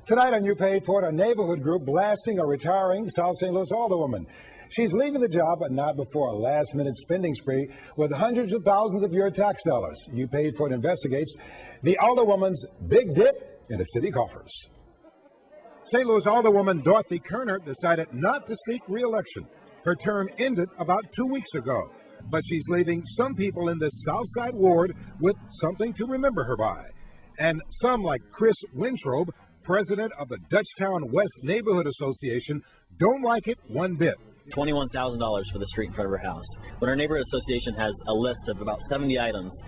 Tonight on You Paid For It, a neighborhood group blasting a retiring South St. Louis alderwoman. She's leaving the job, but not before a last-minute spending spree with hundreds of thousands of your tax dollars. You Paid For It investigates the alderwoman's big dip into city coffers. St. Louis alderwoman Dorothy Kirner decided not to seek re-election. Her term ended about 2 weeks ago, but she's leaving some people in this Southside ward with something to remember her by. And some, like Chris Wintrobe, president of the Dutchtown West Neighborhood Association, don't like it one bit. $21,000 for the street in front of her house. When our neighborhood association has a list of about 70 items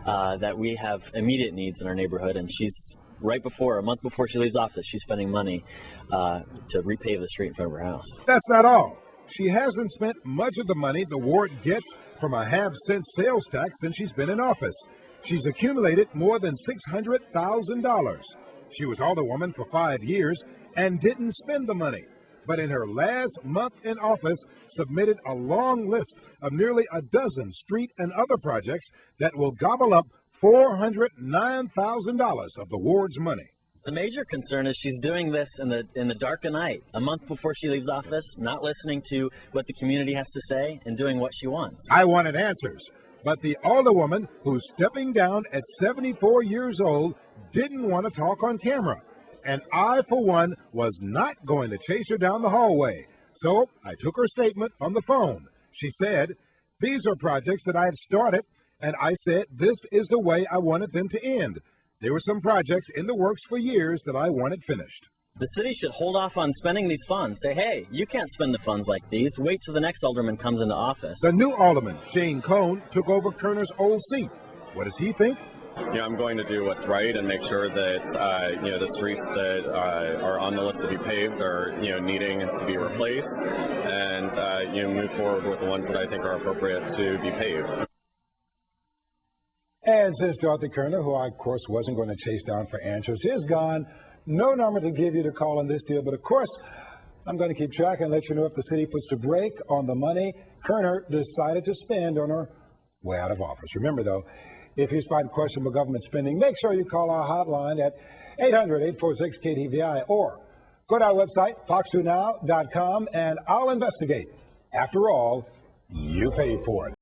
that we have immediate needs in our neighborhood, and she's a month before she leaves office, she's spending money to repave the street in front of her house. That's not all. She hasn't spent much of the money the ward gets from a half-cent sales tax since she's been in office. She's accumulated more than $600,000. She was alderwoman for 5 years and didn't spend the money, but in her last month in office submitted a long list of nearly a dozen street and other projects that will gobble up $409,000 of the ward's money. The major concern is she's doing this in the dark of night, a month before she leaves office, not listening to what the community has to say and doing what she wants. I wanted answers, but the alderwoman, who's stepping down at 74 years old, didn't want to talk on camera. And I, for one, was not going to chase her down the hallway. So I took her statement on the phone. She said, "These are projects that I had started, and I said this is the way I wanted them to end. There were some projects in the works for years that I wanted finished." The city should hold off on spending these funds. Say, hey, you can't spend the funds like these. Wait till the next alderman comes into office. The new alderman, Shane Cohn, took over Kirner's old seat. What does he think? I'm going to do what's right and make sure that the streets that are on the list to be paved are needing to be replaced, and move forward with the ones that I think are appropriate to be paved. And since Dorothy Kirner, who I, of course, wasn't going to chase down for answers, is gone, no number to give you to call on this deal. But, of course, I'm going to keep track and let you know if the city puts a brake on the money Kirner decided to spend on her way out of office. Remember, though, if you spot questionable government spending, make sure you call our hotline at 800-846-KTVI or go to our website, fox2now.com, and I'll investigate. After all, you paid for it.